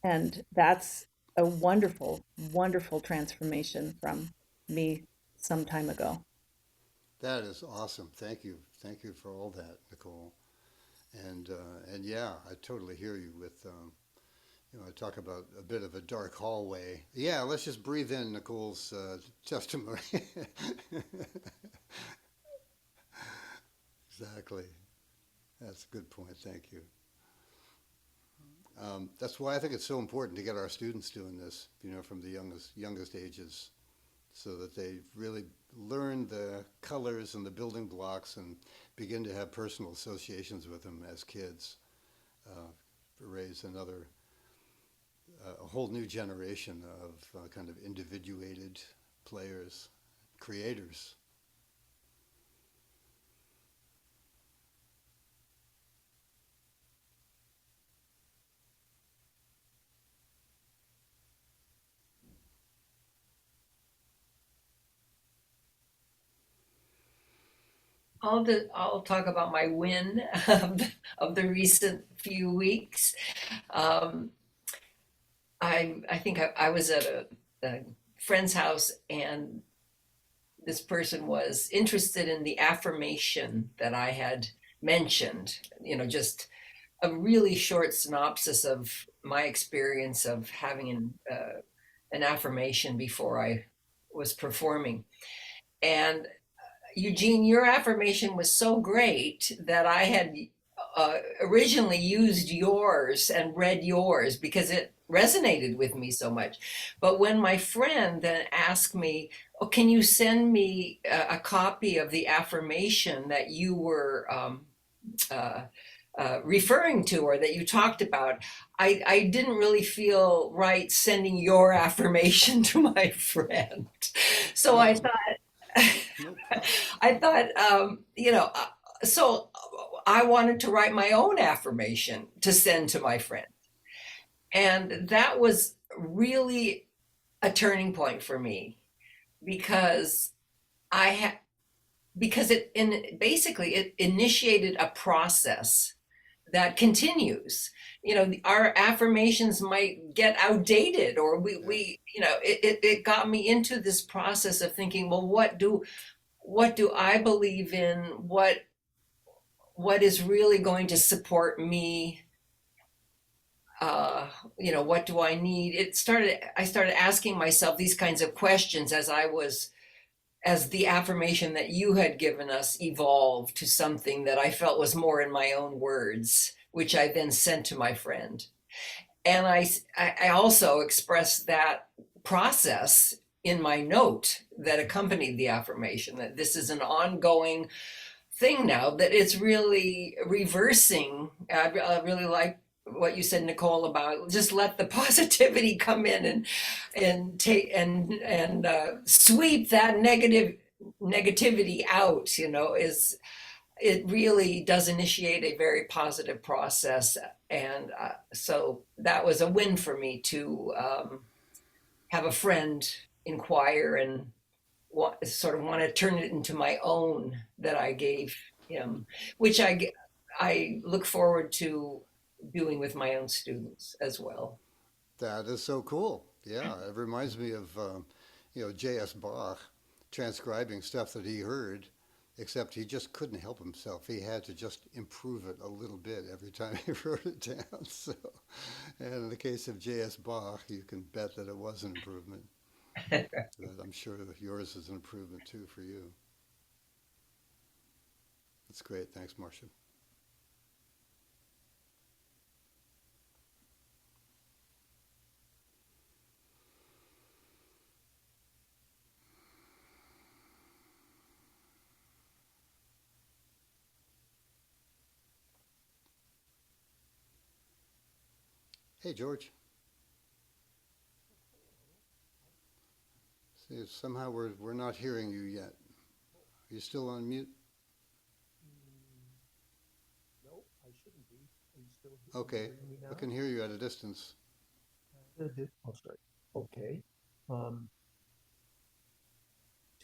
And that's a wonderful, wonderful transformation from me some time ago. That is awesome. Thank you. Thank you for all that, Nicole. And yeah, I totally hear you with I talk about a bit of a dark hallway. Yeah, let's just breathe in Nicole's testimony. Exactly. That's a good point. Thank you. That's why I think it's so important to get our students doing this, from the youngest ages, so that they really learn the colors and the building blocks and begin to have personal associations with them as kids. Raise a whole new generation of kind of individuated players, creators. I'll talk about my win of the recent few weeks. Um, I think I was at a friend's house, and this person was interested in the affirmation that I had mentioned, just a really short synopsis of my experience of having an affirmation before I was performing. And Eugene, your affirmation was so great that I had originally used yours and read yours because it resonated with me so much. But when my friend then asked me, "Oh, can you send me a copy of the affirmation that you were uh, referring to or that you talked about," I didn't really feel right sending your affirmation to my friend. So I No, thought, no problem. I thought, so I wanted to write my own affirmation to send to my friend. And that was really a turning point for me because I had, because basically it initiated a process that continues. Our affirmations might get outdated, or Yeah. it got me into this process of thinking, well, what do I believe in? What is really going to support me? uh what do I need? I started asking myself these kinds of questions as I was as the affirmation that you had given us evolved to something that I felt was more in my own words, which I then sent to my friend. And I also expressed that process in my note that accompanied the affirmation, that this is an ongoing thing now, that it's really reversing. I really like what you said, Nicole, about just let the positivity come in and take and sweep that negativity out. Is it really does initiate a very positive process, and so that was a win for me to have a friend inquire and sort of want to turn it into my own that I gave him, which I look forward to doing with my own students as well. That is so cool. Yeah, it reminds me of J.S. Bach transcribing stuff that he heard, except he just couldn't help himself. He had to just improve it a little bit every time he wrote it down. So, and in the case of J.S. Bach, you can bet that it was an improvement. But I'm sure that yours is an improvement too for you. That's great. Thanks, Marcia. Hey, George. See, somehow we're not hearing you yet. Are you still on mute? No, I shouldn't be. Are you still Okay, hearing me I now? can hear you at a distance. Oh, sorry. Okay. Um,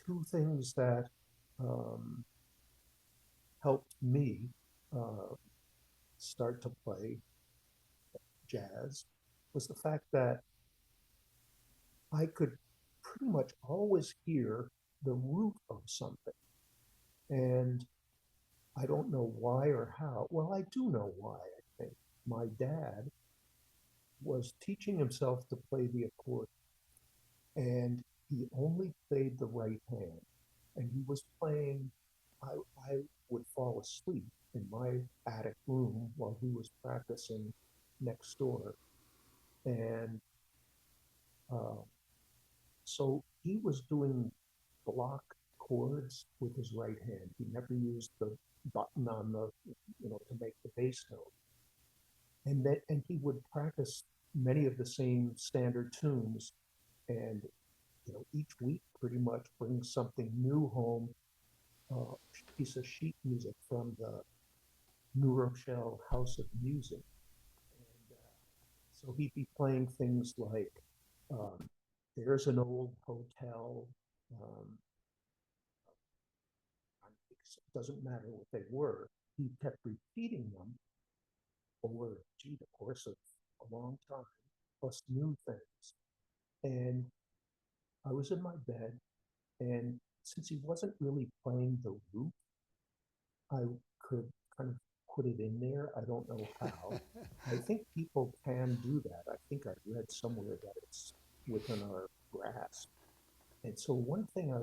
Two things that um, helped me uh, start to play jazz was the fact that I could pretty much always hear the root of something. And I don't know why or how. Well, I do know why, I think. My dad was teaching himself to play the accordion, and he only played the right hand. And he was playing, I, I would fall asleep in my attic room while he was practicing next door. And uh, so he was doing block chords with his right hand. He never used the button on to make the bass note. And he would practice many of the same standard tunes, and each week pretty much bring something new home, a piece of sheet music from the New Rochelle House of Music. And so he'd be playing things like um, There's an Old Hotel. Um, it doesn't matter what they were. He kept repeating them over, the course of a long time, plus new things. And I was in my bed, and since he wasn't really playing the root, I could kind of put it in there. I don't know how. I think people can do that. I think I read somewhere that it's within our grasp. And so one thing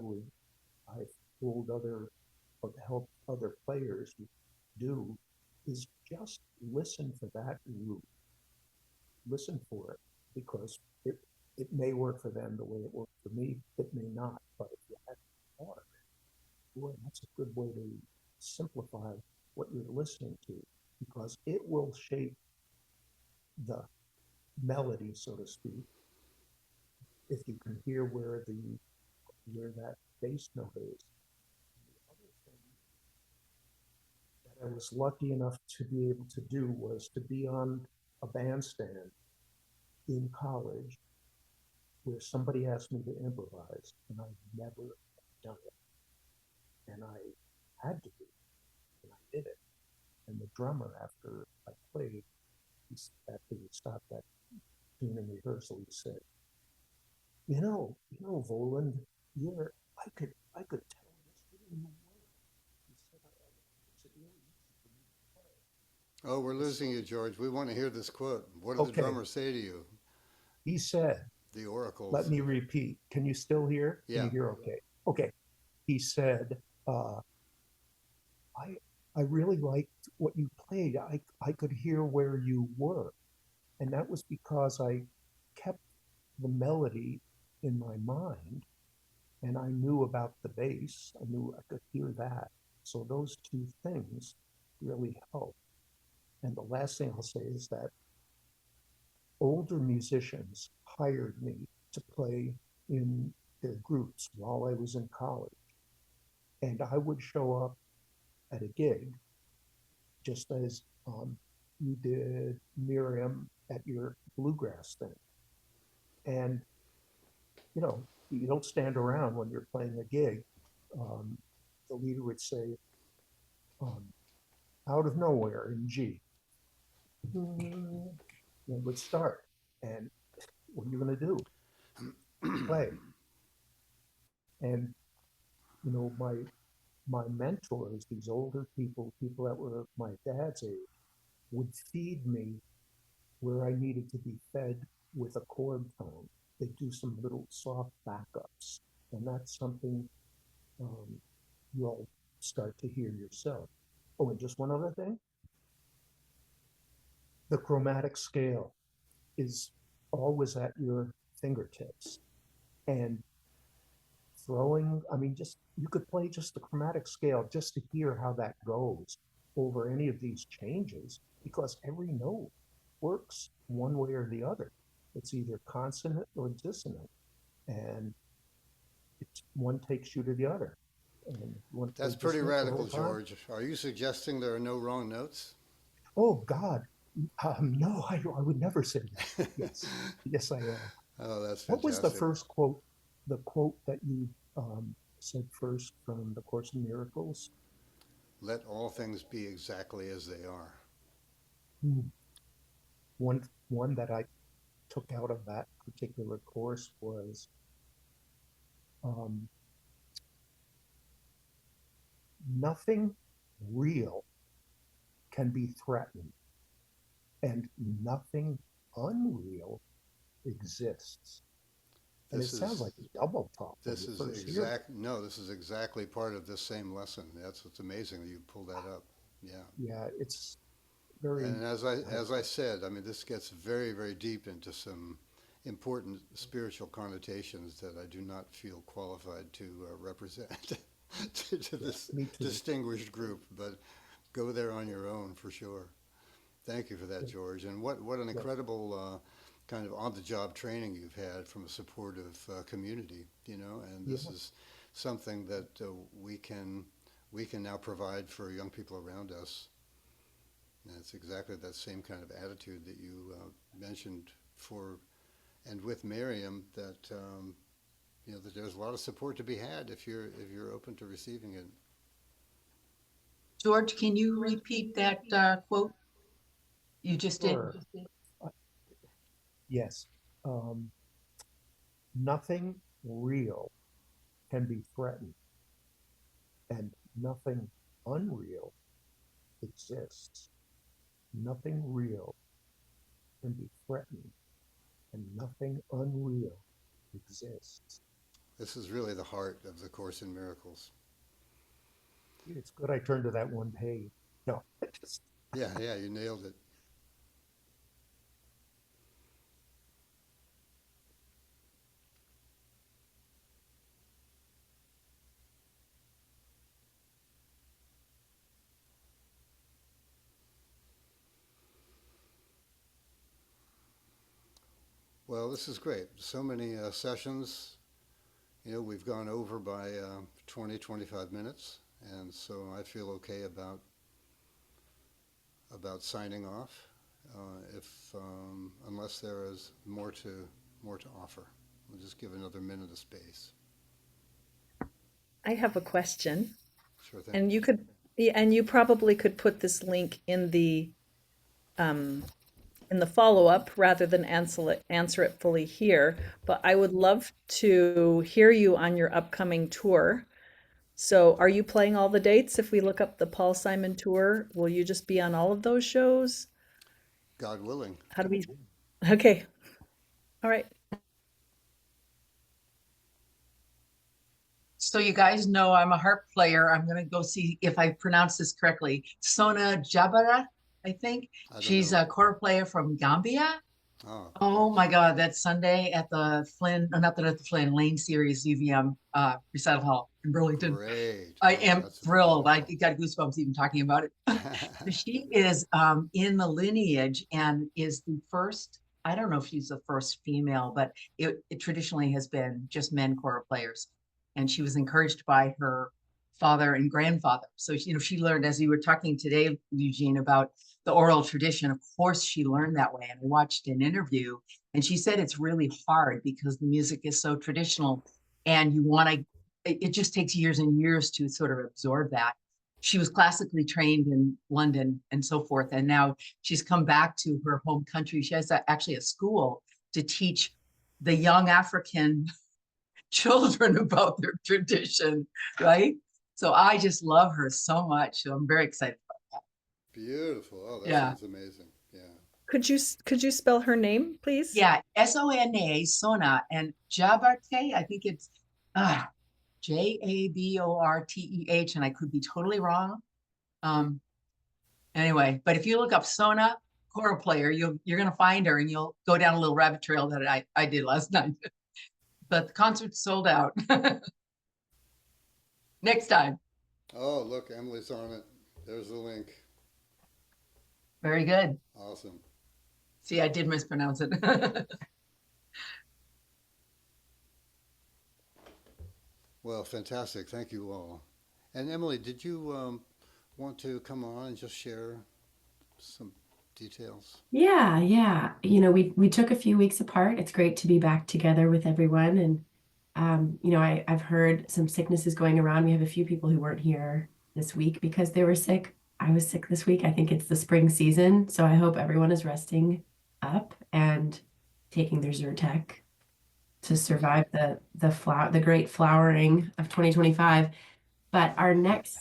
I've told help other players do is just listen for that root. Listen for it, because it may work for them the way it worked for me. It may not, but if you have heart, boy, that's a good way to simplify what you're listening to, because it will shape the melody, so to speak, if you can hear where that bass note is. The other thing that I was lucky enough to be able to do was to be on a bandstand in college where somebody asked me to improvise, and I never done it. And I had to do it, and I did it. And the drummer, after I played, after we stopped that tune in rehearsal, he said, Voland, I could tell this didn't even work. He said, it's really easy for me to play. Oh, we're losing you, George. We want to hear this quote. What did the Okay, drummer say to you? he said, The let oracles. me repeat. Can you still hear? Can Yeah. you hear okay? Okay. he said, I I really liked what you played. I could hear where you were. And that was because I kept the melody in my mind and I knew about the bass. I knew I could hear that. So those two things really helped. And the last thing I'll say is that older musicians hired me to play in their groups while I was in college. And I would show up at a gig just as you did, Miriam, at your bluegrass thing. And, you don't stand around when you're playing a gig. Um, the leader would say, um, out of nowhere in G, and would start. And what are you going to do? Play. And, my mentors, these older people that were my dad's age, would feed me where I needed to be fed with a chord tone. They do some little soft backups, and that's something um, you'll start to hear yourself. Oh, and just one other thing, the chromatic scale is always at your fingertips. And I mean, just you could play just the chromatic scale just to hear how that goes over any of these changes because every note works one way or the other. It's either consonant or dissonant, and one takes you to the other. And you want to play That's this pretty note the whole radical, time? George. Are you suggesting there are no wrong notes? Oh God, no, I would never say that. Yes, yes, I am. Oh, that's What was the fantastic. first quote? The quote that you said first from the Course in Miracles? Let all things be exactly as they are. Hmm. One that I took out of that particular course was um, nothing real can be threatened, and nothing unreal exists. And it This sounds is like double talk when this you is first hear exact. No, this is exactly part of this same lesson. That's what's amazing that you pulled that up. Yeah. it. Yeah, it's very And as I helpful. said, I mean, this gets very, very deep into some important spiritual connotations that I do not feel qualified to represent to Yeah, this me too. distinguished group. But go there on your own for sure. Thank you for that, Yeah, George. And what an yeah, incredible kind of on-the-job training you've had from a supportive community, And this yeah. is something that we can now provide for young people around us. And it's exactly that same kind of attitude that you mentioned for and with Miriam that there's a lot of support to be had if you're open to receiving it. George, can you repeat that quote you just did? Sure. Uh, yes. Um, Nothing real can be threatened, and nothing unreal exists. Nothing real can be threatened, and nothing unreal exists. This is really the heart of the Course in Miracles. It's good I turned to that one page. No, I just Yeah, yeah, you nailed it. Well, this is great. So many sessions. We've gone over by 20, 25 minutes, and so I feel okay about signing off. If unless there is more to offer, we'll just give another minute of space. I have a question, Sure thing. and yeah, and you probably could put this link um, in the follow-up rather than answer it fully here. But I would love to hear you on your upcoming tour. So, are you playing all the dates? If we look up the Paul Simon tour, will you just be on all of those shows? God willing. How do we? Okay, all right. So you guys know I'm a harp player. I'm gonna go see if I pronounce this correctly. Sona Jabara, I think. I don't She's know. a choir player from Gambia. Oh, Oh yes. my God, that's Sunday at the Flynn, not that at the Flynn, Lane Series UVM recital hall in Burlington. Great. I Oh, am that's be thrilled. I wonderful. got goosebumps even talking about it. She is in the lineage and is the first, I don't know if she's the first female, but it traditionally has been just men choral players. And she was encouraged by her father and grandfather. So, she learned, as you were talking today, Eugene, about the oral tradition. Of course, she learned that way. And I watched an interview and she said it's really hard because the music is so traditional and you want to, it just takes years and years to sort of absorb that. She was classically trained in London and so forth. And now she's come back to her home country. She has actually a school to teach the young African children about their tradition, right? So I just love her so much. So I'm very excited about Beautiful. Oh, that. that Yeah. sounds amazing. Yeah. Could you spell her name, please? Yeah. Sona, Sona, and Jabarte, I think it's Jaborteh, and I could be totally wrong. Um, Anyway, but if you look up Sona choral player, you're gonna find her and you'll go down a little rabbit trail that I did last night. But the concert's sold out. Next time. Oh, look, Emily's on it. There's the link. Very good. Awesome. See, I did mispronounce it. Well, fantastic. Thank you all. And Emily, did you want to come on and just share some details? Yeah, yeah. We took a few weeks apart. It's great to be back together with everyone. And I've heard some sicknesses going around. We have a few people who weren't here this week because they were sick. I was sick this week. I think it's the spring season, so I hope everyone is resting up and taking their Zyrtec to survive the great flowering of 2025. But our next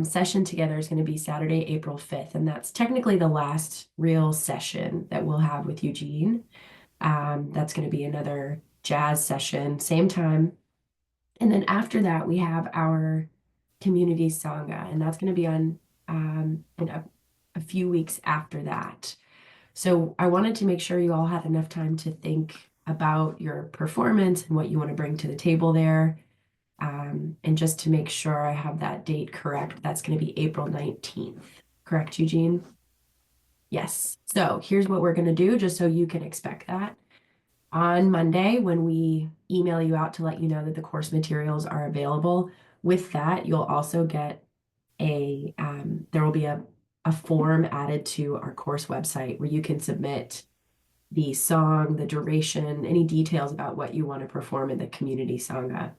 session together is going to be Saturday, April 5th, and that's technically the last real session that we'll have with Eugene. That's going to be another jazz session, same time. And then after that, we have our community sangha, and that's going to be on in a few weeks after that. So I wanted to make sure you all had enough time to think about your performance and what you want to bring to the table there. And just to make sure I have that date correct, that's going to be April 19th. Correct, Eugene? Yes. So here's what we're going to do, just so you can expect that. On Monday, when we email you out to let you know that the course materials are available, with that, you'll also get there will be a form added to our course website where you can submit the song, the duration, any details about what you want to perform in the community sangha.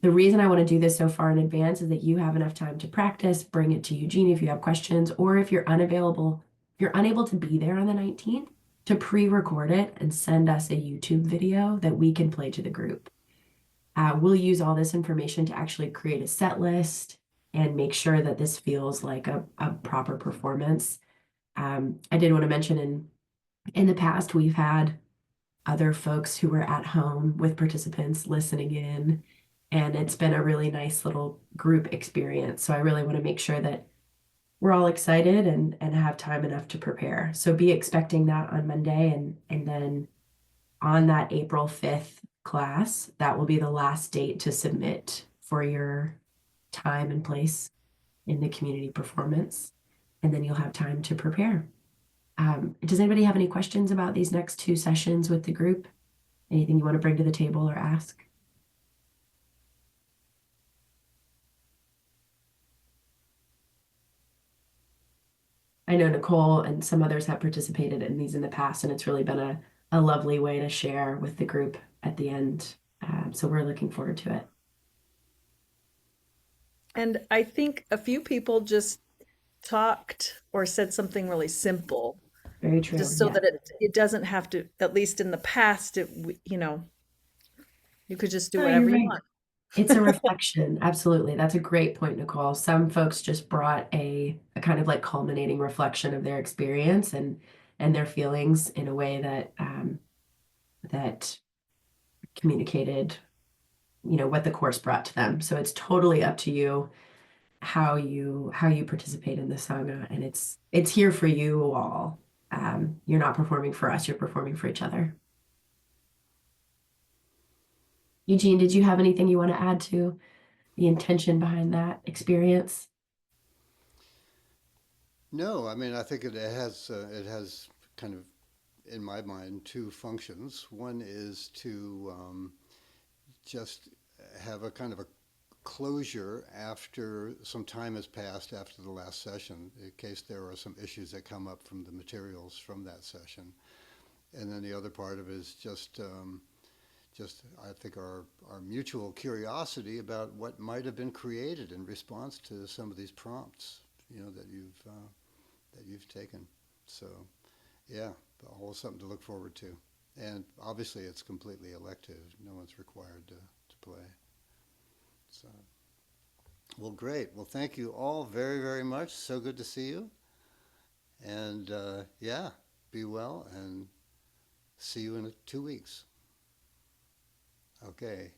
The reason I want to do this so far in advance is that you have enough time to practice, bring it to Eugene if you have questions, or if you're unable to be there on the 19th, to pre-record it and send us a YouTube video that we can play to the group. We'll use all this information to actually create a set list and make sure that this feels like a proper performance. I did want to mention in the past, we've had other folks who were at home with participants listening in, and it's been a really nice little group experience. So I really want to make sure that we're all excited and have time enough to prepare. So be expecting that on Monday, and then on that April 5th class, that will be the last date to submit for your time and place in the community performance. And then you'll have time to prepare. Does anybody have any questions about these next two sessions with the group? Anything you want to bring to the table or ask? I know Nicole and some others have participated in these in the past, and it's really been a lovely way to share with the group at the end. So we're looking forward to it. And I think a few people just talked or said something really simple, Very true. just so Yeah. that it doesn't have to, at least in the past, you could just do No, whatever you're you right. want. It's a reflection. Absolutely. That's a great point, Nicole. Some folks just brought a kind of like culminating reflection of their experience and their feelings in a way that that communicated what the course brought to them. So it's totally up to you how you participate in the Sangha, and it's here for you all. You're not performing for us, you're performing for each other. Eugene, did you have anything you want to add to the intention behind that experience? No, I mean, I think it has kind of, in my mind, two functions. One is to just have a kind of a closure after some time has passed after the last session, in case there are some issues that come up from the materials from that session. And then the other part of it is just I think our mutual curiosity about what might have been created in response to some of these prompts, that you've taken. So, yeah, all something to look forward to. And obviously, it's completely elective. No one's required to play. So, well, great. Well, thank you all very, very much. So good to see you. And yeah, be well and see you in 2 weeks. Okay.